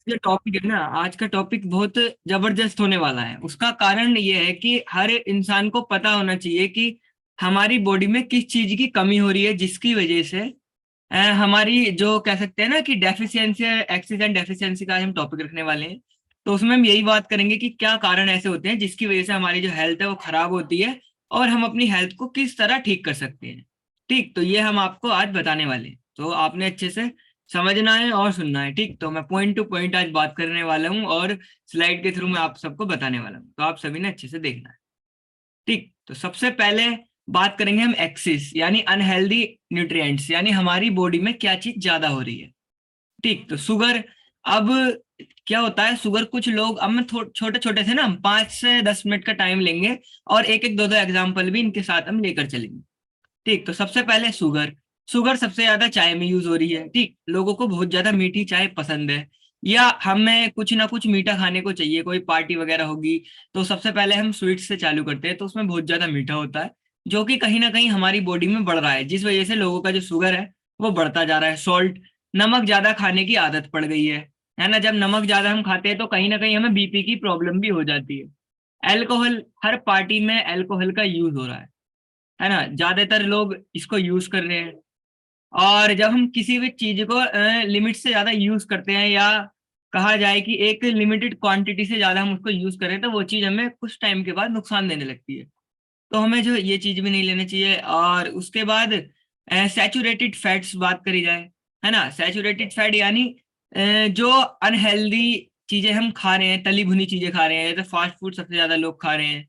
जो टॉपिक है ना, आज का टॉपिक बहुत जबरदस्त होने वाला है। उसका कारण ये है कि हर इंसान को पता होना चाहिए कि हमारी बॉडी में किस चीज की कमी हो रही है, जिसकी वजह से हमारी जो कह सकते हैं ना कि डेफिशिएंसी एक्सिस एंड डेफिशिएंसी का आज हम टॉपिक रखने वाले हैं। तो उसमें हम यही बात करेंगे कि क्या कारण ऐसे होते हैं जिसकी वजह से हमारी जो हेल्थ है वो खराब होती है, और हम अपनी हेल्थ को किस तरह ठीक कर सकते हैं। ठीक, तो ये हम आपको आज बताने वाले हैं, तो आपने अच्छे से समझना है और सुनना है। ठीक, तो मैं पॉइंट टू पॉइंट आज बात करने वाला हूँ और स्लाइड के थ्रू मैं आप सबको बताने वाला हूँ, तो आप सभी ने अच्छे से देखना है। ठीक, तो सबसे पहले बात करेंगे हम एक्सिस यानी अनहेल्दी न्यूट्रिएंट्स, यानी हमारी बॉडी में क्या चीज ज्यादा हो रही है। ठीक, तो शुगर। अब क्या होता है, शुगर कुछ लोग, अब मैं छोटे छोटे से ना, हम 5 से 10 मिनट का टाइम लेंगे और एक एक दो दो एग्जाम्पल भी इनके साथ हम लेकर चलेंगे। ठीक, तो सबसे पहले शुगर। शुगर सबसे ज्यादा चाय में यूज हो रही है। ठीक, लोगों को बहुत ज्यादा मीठी चाय पसंद है, या हमें कुछ ना कुछ मीठा खाने को चाहिए, कोई पार्टी वगैरह होगी तो सबसे पहले हम स्वीट से चालू करते हैं, तो उसमें बहुत ज्यादा मीठा होता है, जो कि कहीं ना कहीं हमारी बॉडी में बढ़ रहा है, जिस वजह से लोगों का जो शुगर है वो बढ़ता जा रहा है। सॉल्ट, नमक ज्यादा खाने की आदत पड़ गई है ना। जब नमक ज्यादा हम खाते हैं तो कहीं ना कहीं हमें बीपी की प्रॉब्लम भी हो जाती है। अल्कोहल, हर पार्टी में अल्कोहल का यूज हो रहा है ना, ज्यादातर लोग इसको यूज कर रहे हैं। और जब हम किसी भी चीज को लिमिट से ज्यादा यूज करते हैं, या कहा जाए कि एक लिमिटेड क्वांटिटी से ज्यादा हम उसको यूज करें, तो वो चीज हमें कुछ टाइम के बाद नुकसान देने लगती है। तो हमें जो ये चीज भी नहीं लेनी चाहिए। और उसके बाद सैचुरेटेड फैट्स बात करी जाए, है ना। सैचुरेटेड फैट यानी जो अनहेल्दी चीजें हम खा रहे हैं, तली भुनी चीजें खा रहे हैं, जैसे फास्ट फूड सबसे ज्यादा लोग खा रहे हैं।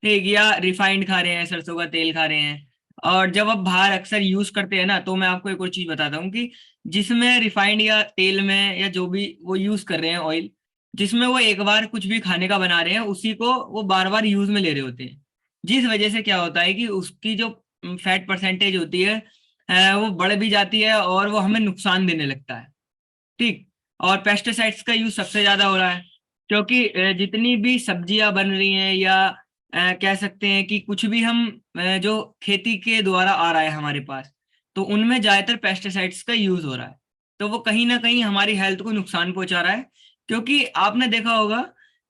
ठीक, या रिफाइंड खा रहे हैं, सरसों का तेल खा रहे हैं। और जब आप बाहर अक्सर यूज करते हैं ना, तो मैं आपको एक और चीज बताता हूँ कि जिसमें रिफाइंड या तेल में, या जो भी वो यूज कर रहे हैं ऑयल, जिसमें वो एक बार कुछ भी खाने का बना रहे हैं, उसी को वो बार बार यूज में ले रहे होते हैं, जिस वजह से क्या होता है कि उसकी जो फैट परसेंटेज होती है वो बढ़ भी जाती है और वो हमें नुकसान देने लगता है। ठीक, और पेस्टिसाइड्स का यूज सबसे ज्यादा हो रहा है, क्योंकि जितनी भी सब्जियां बन रही हैं, या कह सकते हैं कि कुछ भी हम जो खेती के द्वारा आ रहा है हमारे पास, तो उनमें ज्यादातर पेस्टिसाइड्स का यूज हो रहा है। तो वो कहीं ना कहीं हमारी हेल्थ को नुकसान पहुंचा रहा है, क्योंकि आपने देखा होगा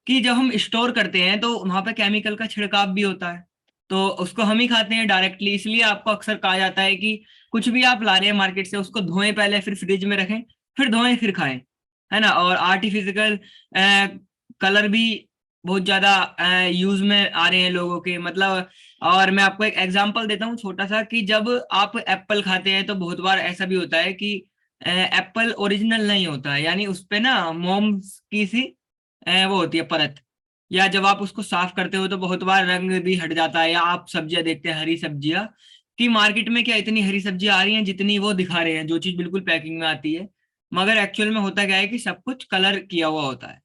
कि जब हम स्टोर करते हैं तो वहां पे केमिकल का छिड़काव भी होता है, तो उसको हम ही खाते हैं डायरेक्टली। इसलिए आपको अक्सर कहा जाता है कि कुछ भी आप ला रहे हैं मार्केट से, उसको धोएं पहले, फिर फ्रिज में रखें, फिर धोएं, फिर खाएं, है ना। और आर्टिफिशियल कलर भी बहुत ज्यादा यूज में आ रहे हैं लोगों के, मतलब। और मैं आपको एक एग्जांपल देता हूँ छोटा सा, कि जब आप एप्पल खाते हैं तो बहुत बार ऐसा भी होता है कि एप्पल ओरिजिनल नहीं होता है, यानी उस पे ना मोम्स की सी वो होती है परत। या जब आप उसको साफ करते हो तो बहुत बार रंग भी हट जाता है। या आप सब्जियां देखते हैं, हरी सब्जियां, कि मार्केट में क्या इतनी हरी सब्जियां आ रही हैं जितनी वो दिखा रहे हैं, जो चीज बिल्कुल पैकिंग में आती है, मगर एक्चुअल में होता क्या है कि सब कुछ कलर किया हुआ होता है।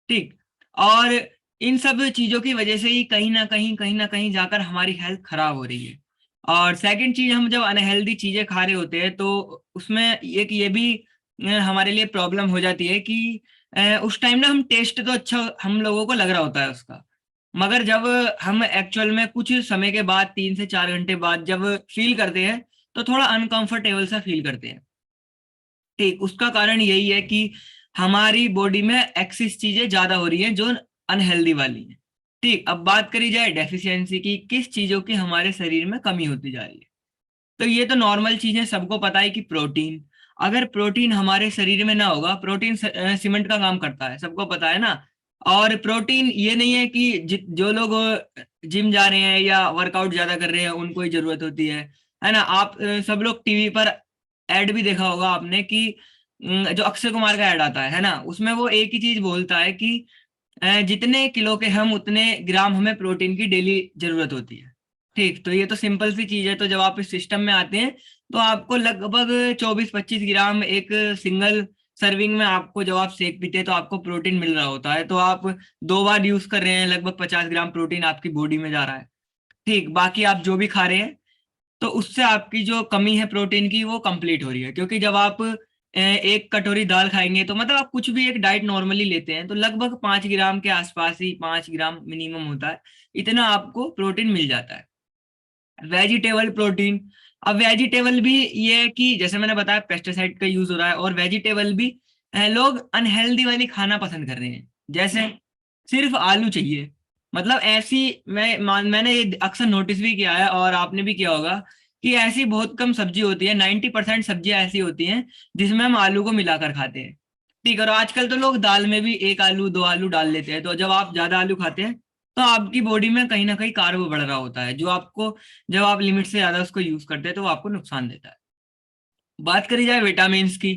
ठीक, और इन सब चीजों की वजह से ही कहीं ना कहीं जाकर हमारी हेल्थ खराब हो रही है। और सेकंड चीज, हम जब अनहेल्दी चीजें खा रहे होते हैं तो उसमें एक ये भी हमारे लिए प्रॉब्लम हो जाती है कि उस टाइम ना हम टेस्ट तो अच्छा हम लोगों को लग रहा होता है उसका, मगर जब हम एक्चुअल में कुछ समय के बाद, 3 से 4 घंटे बाद जब फील करते हैं, तो थोड़ा अनकंफर्टेबल सा फील करते हैं। ठीक, उसका कारण यही है कि हमारी बॉडी में एक्सिस चीजें ज्यादा हो रही हैं जो अनहेल्दी वाली हैं। ठीक, अब बात करी जाए डेफिशिएंसी की, किस चीजों की हमारे शरीर में कमी होती जा रही है। तो ये तो नॉर्मल चीज है, सबको पता है कि प्रोटीन। अगर प्रोटीन हमारे शरीर में ना होगा, प्रोटीन सीमेंट का काम करता है, सबको पता है ना। और प्रोटीन ये नहीं है कि जो लोग जिम जा रहे हैं या वर्कआउट ज्यादा कर रहे हैं उनको ही जरूरत होती है ना। आप सब लोग टीवी पर एड भी देखा होगा आपने कि जो अक्षय कुमार का एड आता है ना, उसमें वो एक ही चीज बोलता है कि जितने किलो के हम, उतने ग्राम हमें प्रोटीन की डेली जरूरत होती है। ठीक, तो ये तो सिंपल सी चीज है। तो जब आप इस सिस्टम में आते हैं तो आपको लगभग 24-25 ग्राम एक सिंगल सर्विंग में, आपको जब आप शेक पीते हैं तो आपको प्रोटीन मिल रहा होता है। तो आप 2 बार यूज कर रहे हैं, लगभग 50 ग्राम प्रोटीन आपकी बॉडी में जा रहा है। ठीक, बाकी आप जो भी खा रहे हैं, तो उससे आपकी जो कमी है प्रोटीन की वो कंप्लीट हो रही है। क्योंकि जब आप एक कटोरी दाल खाएंगे, तो मतलब आप कुछ भी एक डाइट नॉर्मली लेते हैं तो लगभग 5 ग्राम के आसपास ही, 5 ग्राम मिनिमम होता है, इतना आपको प्रोटीन मिल जाता है। वेजिटेबल प्रोटीन, अब वेजिटेबल भी ये है कि जैसे मैंने बताया पेस्टिसाइड का यूज हो रहा है, और वेजिटेबल भी लोग अनहेल्दी वाली खाना पसंद कर रहे हैं, जैसे सिर्फ आलू चाहिए। मतलब ऐसी मैंने ये अक्सर नोटिस भी किया है और आपने भी किया होगा कि ऐसी बहुत कम सब्जी होती है, 90% सब्जियां ऐसी होती हैं जिसमें हम आलू को मिलाकर खाते हैं। ठीक है, और आजकल तो लोग दाल में भी एक आलू दो आलू डाल लेते हैं। तो जब आप ज्यादा आलू खाते हैं तो आपकी बॉडी में कहीं ना कहीं कार्ब बढ़ रहा होता है, जो आपको, जब आप लिमिट से ज्यादा उसको यूज करते हैं तो वो आपको नुकसान देता है। बात करी जाए विटामिन की,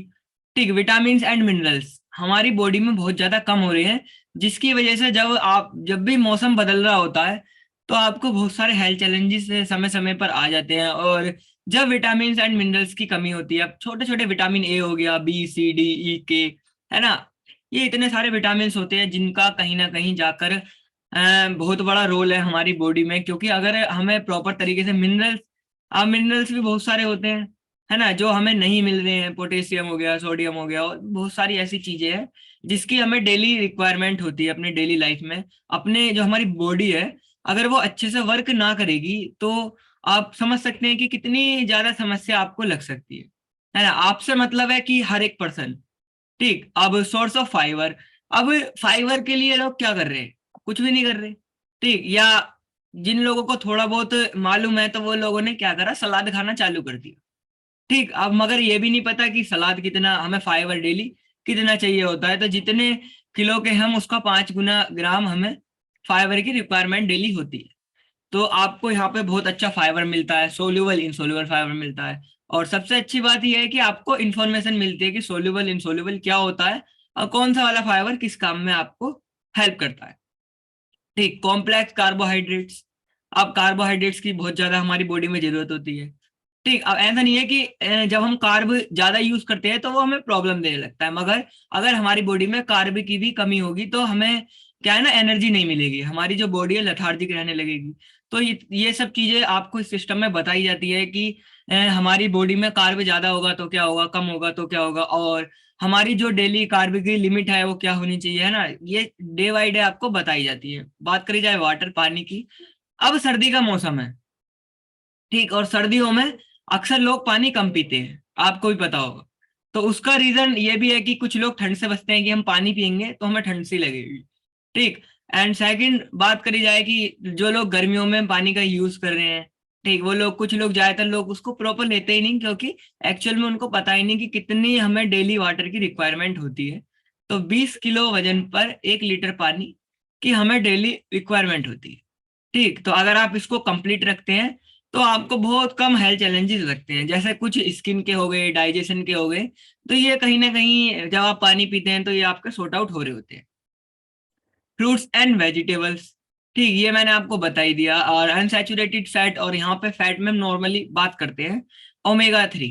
ठीक, विटामिन एंड मिनरल्स हमारी बॉडी में बहुत ज्यादा कम हो रहे हैं, जिसकी वजह से जब भी मौसम बदल रहा होता है तो आपको बहुत सारे हेल्थ चैलेंजेस समय समय पर आ जाते हैं। और जब विटामिन एंड मिनरल्स की कमी होती है, अब छोटे छोटे विटामिन ए हो गया, बी सी डी ई के, है ना, ये इतने सारे विटामिन होते हैं जिनका कहीं ना कहीं जाकर बहुत बड़ा रोल है हमारी बॉडी में। क्योंकि अगर हमें प्रॉपर तरीके से मिनरल्स, अब मिनरल्स भी बहुत सारे होते हैं, है ना, जो हमें नहीं मिल रहे हैं, पोटेशियम हो गया, सोडियम हो गया, और बहुत सारी ऐसी चीजें हैं जिसकी हमें डेली रिक्वायरमेंट होती है अपने डेली लाइफ में। अपने जो हमारी बॉडी है, अगर वो अच्छे से वर्क ना करेगी तो आप समझ सकते हैं कि कितनी ज्यादा समस्या आपको लग सकती है ना। आपसे मतलब है कि हर एक पर्सन, ठीक। अब सोर्स ऑफ फाइबर, अब फाइबर के लिए लोग क्या कर रहे हैं, कुछ भी नहीं कर रहे, ठीक। या जिन लोगों को थोड़ा बहुत मालूम है तो वो लोगों ने क्या करा, सलाद खाना चालू कर दिया, ठीक। अब मगर ये भी नहीं पता कि सलाद कितना हमें फाइबर डेली कितना चाहिए होता है। तो जितने किलो के हम, उसका 5 गुना ग्राम हमें फाइबर की रिक्वायरमेंट डेली होती है। तो आपको यहाँ पे बहुत अच्छा फाइबर मिलता है, सोल्यूबल इनसोल्यूबल फाइबर मिलता है। और सबसे अच्छी बात यह है कि आपको इन्फॉर्मेशन मिलती है कि सोल्यूबल इनसोल्यूबल क्या होता है और कौन सा वाला फाइबर किस काम में आपको हेल्प करता है, ठीक। कॉम्प्लेक्स कार्बोहाइड्रेट्स, अब कार्बोहाइड्रेट्स की बहुत ज्यादा हमारी बॉडी में जरूरत होती है, ठीक। अब ऐसा नहीं है कि जब हम कार्ब ज्यादा यूज करते हैं तो वो हमें प्रॉब्लम देने लगता है, मगर अगर हमारी बॉडी में कार्ब की भी कमी होगी तो हमें क्या है ना, एनर्जी नहीं मिलेगी, हमारी जो बॉडी है लेथार्जिक रहने लगेगी। तो ये सब चीजें आपको इस सिस्टम में बताई जाती है कि हमारी बॉडी में कार्ब ज्यादा होगा तो क्या होगा, कम होगा तो क्या होगा, और हमारी जो डेली कार्ब की लिमिट है वो क्या होनी चाहिए, है ना। ये डे बाई डे आपको बताई जाती है। बात करी जाए वाटर, पानी की, अब सर्दी का मौसम है, ठीक, और सर्दियों में अक्सर लोग पानी कम पीते हैं, आपको भी पता होगा। तो उसका रीजन ये भी है कि कुछ लोग ठंड से बचते हैं कि हम पानी पियेंगे तो हमें ठंड सी लगेगी, ठीक। एंड सेकंड बात करी जाए कि जो लोग गर्मियों में पानी का यूज कर रहे हैं, ठीक, वो लोग, कुछ लोग, ज्यादातर लोग उसको प्रॉपर लेते ही नहीं, क्योंकि एक्चुअल में उनको पता ही नहीं कि कितनी हमें डेली वाटर की रिक्वायरमेंट होती है। तो 20 किलो वजन पर 1 लीटर पानी की हमें डेली रिक्वायरमेंट होती है, ठीक। तो अगर आप इसको कंप्लीट रखते हैं तो आपको बहुत कम हेल्थ चैलेंजेस लगते हैं, जैसे कुछ स्किन के हो गए, डाइजेशन के हो गए। तो ये कहीं ना कहीं जब आप पानी पीते हैं तो ये आपके सॉर्ट आउट हो रहे होते हैं। फ्रूट्स एंड वेजिटेबल्स, ठीक, ये मैंने आपको बता ही दिया। और अनसैचुरेटेड फैट, और यहाँ पे फैट में हम नॉर्मली बात करते हैं ओमेगा 3,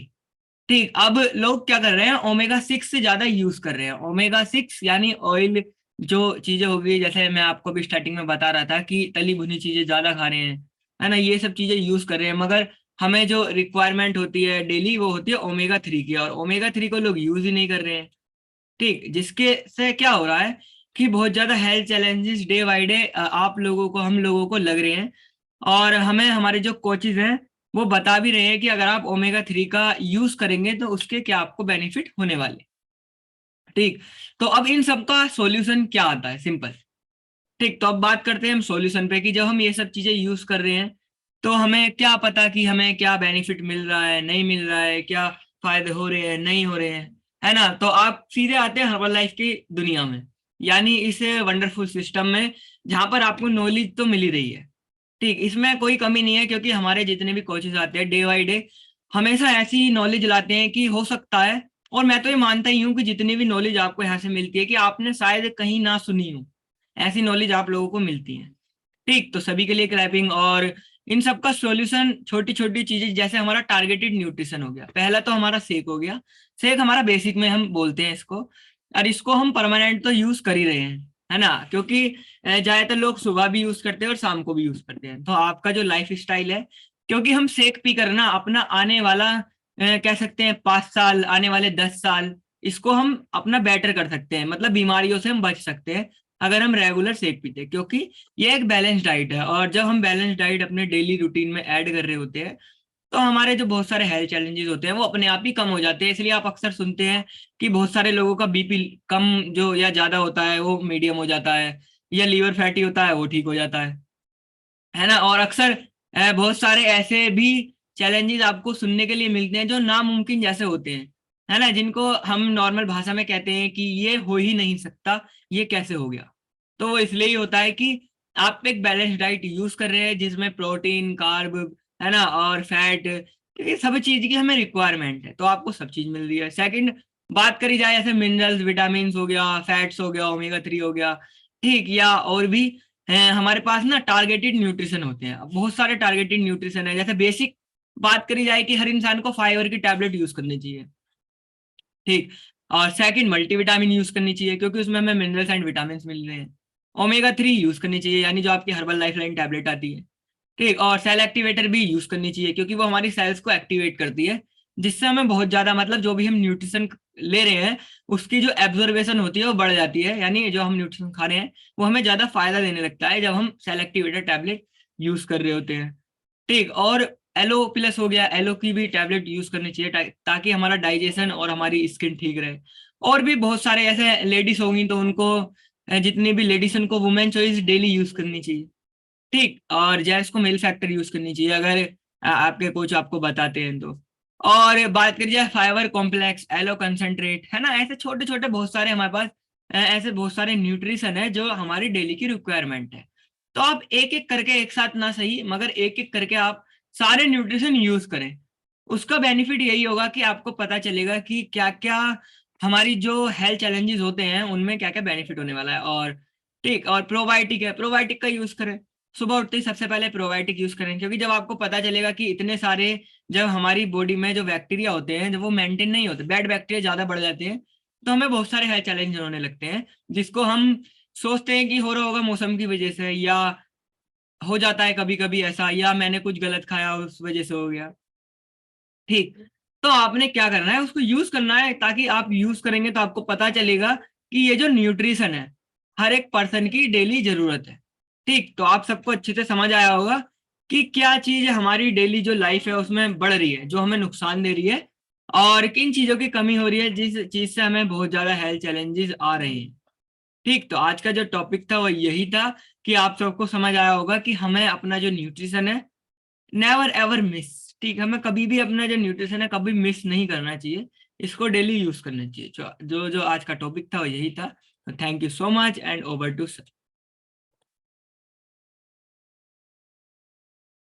ठीक। अब लोग क्या कर रहे हैं, ओमेगा 6 से ज्यादा यूज कर रहे हैं। ओमेगा 6 यानी ऑयल, जो चीजें हो गई, जैसे मैं आपको भी स्टार्टिंग में बता रहा था कि तली भुनी चीजें ज्यादा खा रहे हैं, है ना, ये सब चीजें यूज कर रहे हैं। मगर हमें जो रिक्वायरमेंट होती है डेली वो होती है ओमेगा 3 की, और ओमेगा 3 को लोग यूज ही नहीं कर रहे हैं, ठीक। जिसके से क्या हो रहा है कि बहुत ज्यादा health challenges day by day आप लोगों को, हम लोगों को लग रहे हैं। और हमें हमारे जो कोचेज हैं वो बता भी रहे हैं कि अगर आप ओमेगा 3 का यूज करेंगे तो उसके क्या आपको बेनिफिट होने वाले, ठीक। तो अब इन सब का सॉल्यूशन क्या आता है, सिंपल, ठीक। तो अब बात करते हैं हम सॉल्यूशन पे कि जब हम ये सब चीजें यूज कर रहे हैं तो हमें क्या पता कि हमें क्या बेनिफिट मिल रहा है, नहीं मिल रहा है, क्या फायदे हो रहे हैं, नहीं हो रहे हैं, है ना। तो आप सीधे आते हैं हर्बल लाइफ की दुनिया में, यानी इस वंडरफुल सिस्टम में, जहां पर आपको नॉलेज तो मिल ही रही है, ठीक। इसमें कोई कमी नहीं है, क्योंकि हमारे जितने भी कोचेस आते हैं डे बाई डे हमेशा ऐसी नॉलेज लाते हैं कि हो सकता है, और मैं तो ये मानता ही हूँ कि जितनी भी नॉलेज आपको यहाँ से मिलती है कि आपने शायद कहीं ना सुनी हो, ऐसी नॉलेज आप लोगों को मिलती है, ठीक। तो सभी के लिए क्लैपिंग। और इन सब का सॉल्यूशन छोटी छोटी चीजें, जैसे हमारा टारगेटेड न्यूट्रिशन हो गया, पहला तो हमारा सेक हो गया। सेक हमारा बेसिक में हम बोलते हैं इसको, और इसको हम परमानेंट तो यूज कर ही रहे हैं, है ना, क्योंकि ज्यादातर लोग सुबह भी यूज करते हैं और शाम को भी यूज करते हैं। तो आपका जो लाइफ स्टाइल है, क्योंकि हम सेक पी करना अपना आने वाला कह सकते हैं 5 साल, आने वाले 10 साल, इसको हम अपना बेटर कर सकते हैं, मतलब बीमारियों से हम बच सकते हैं अगर हम रेगुलर सेक पीते हैं। क्योंकि ये एक बैलेंस डाइट है, और जब हम बैलेंस डाइट अपने डेली रूटीन में ऐड कर रहे होते हैं तो हमारे जो बहुत सारे हेल्थ चैलेंजेस होते हैं वो अपने आप ही कम हो जाते हैं। इसलिए आप अक्सर सुनते हैं कि बहुत सारे लोगों का बीपी कम जो या ज्यादा होता है वो मीडियम हो जाता है, या लीवर फैटी होता है वो ठीक हो जाता है ना। और अक्सर बहुत सारे ऐसे भी चैलेंजेस आपको सुनने के लिए मिलते हैं जो नामुमकिन जैसे होते हैं, है ना, जिनको हम नॉर्मल भाषा में कहते हैं कि ये हो ही नहीं सकता, ये कैसे हो गया। तो वो इसलिए ही होता है कि आप एक बैलेंस डाइट यूज कर रहे हैं जिसमें प्रोटीन, कार्ब, है ना, और फैट, ये सब चीज की हमें रिक्वायरमेंट है, तो आपको सब चीज मिल रही है। सेकंड, बात करी जाए ऐसे मिनरल्स, विटामिन हो गया, फैट्स हो गया, ओमेगा 3 हो गया, ठीक, या और भी हमारे पास ना टारगेटेड न्यूट्रिशन होते हैं। अब बहुत सारे टारगेटेड न्यूट्रिशन है। जैसे बेसिक बात करी जाए कि हर इंसान को फाइबर की टैबलेट यूज करनी चाहिए, ठीक। और सेकंड, मल्टीविटामिन यूज करनी चाहिए क्योंकि उसमें हमें मिनरल्स एंड विटामिन मिल रहे हैं। ओमेगा 3 यूज करनी चाहिए, यानी जो आपकी हर्बल लाइफलाइन टैबलेट आती है, ठीक। और सेल एक्टिवेटर भी यूज करनी चाहिए क्योंकि वो हमारी सेल्स को एक्टिवेट करती है, जिससे हमें बहुत ज्यादा, मतलब जो भी हम न्यूट्रिशन ले रहे हैं उसकी जो एब्जॉर्बेशन होती है वो बढ़ जाती है, यानी जो हम न्यूट्रिशन खा रहे हैं वो हमें ज्यादा फायदा देने लगता है जब हम सेल एक्टिवेटर टैबलेट यूज कर रहे होते हैं, ठीक। और एलो प्लस हो गया, एलो की भी टैबलेट यूज करनी चाहिए ताकि हमारा डाइजेशन और हमारी स्किन ठीक रहे। और भी बहुत सारे ऐसे लेडीज होंगी तो उनको जितनी भी लेडीज उनको वुमेन चॉइस डेली यूज करनी चाहिए, ठीक। और जेंट्स को मेल फैक्टर यूज करनी चाहिए अगर आपके कोच आपको बताते हैं तो। और बात करी जाए फाइबर कॉम्प्लेक्स, एलो कंसंट्रेट, है ना, ऐसे छोटे छोटे बहुत सारे हमारे पास ऐसे बहुत सारे न्यूट्रिशन है जो हमारी डेली की रिक्वायरमेंट है। तो आप एक एक करके, एक साथ ना सही मगर एक एक करके आप सारे न्यूट्रिशन यूज करें। उसका बेनिफिट यही होगा कि आपको पता चलेगा कि क्या क्या हमारी जो हेल्थ चैलेंजेस होते हैं उनमें क्या क्या बेनिफिट होने वाला है। और ठीक, और प्रोबायोटिक है, प्रोबायोटिक का यूज करें। सुबह उठते ही सबसे पहले प्रोबायोटिक यूज करें, क्योंकि जब आपको पता चलेगा कि इतने सारे, जब हमारी बॉडी में जो बैक्टीरिया होते हैं जब वो मेंटेन नहीं होते, बैड बैक्टीरिया ज्यादा बढ़ जाते हैं, तो हमें बहुत सारे हेल्थ चैलेंज होने लगते हैं, जिसको हम सोचते हैं कि हो रहा होगा मौसम की वजह से, या हो जाता है कभी कभी ऐसा, या मैंने कुछ गलत खाया उस वजह से हो गया, ठीक। तो आपने क्या करना है, उसको यूज करना है, ताकि आप यूज करेंगे तो आपको पता चलेगा कि ये जो न्यूट्रिशन है हर एक पर्सन की डेली जरूरत है, ठीक। तो आप सबको अच्छे से समझ आया होगा कि क्या चीज हमारी डेली जो लाइफ है उसमें बढ़ रही है, जो हमें नुकसान दे रही है, और किन चीजों की कमी हो रही है जिस चीज से हमें बहुत ज्यादा हेल्थ चैलेंजेस आ रहे हैं, ठीक। तो आज का जो टॉपिक था वो यही था कि आप सबको समझ आया होगा कि हमें अपना जो न्यूट्रिशन है नेवर एवर मिस, ठीक, हमें कभी भी अपना जो न्यूट्रिशन है कभी मिस नहीं करना चाहिए, इसको डेली यूज करना चाहिए। जो जो आज का टॉपिक था वो यही था। Thank you so much and over to sir.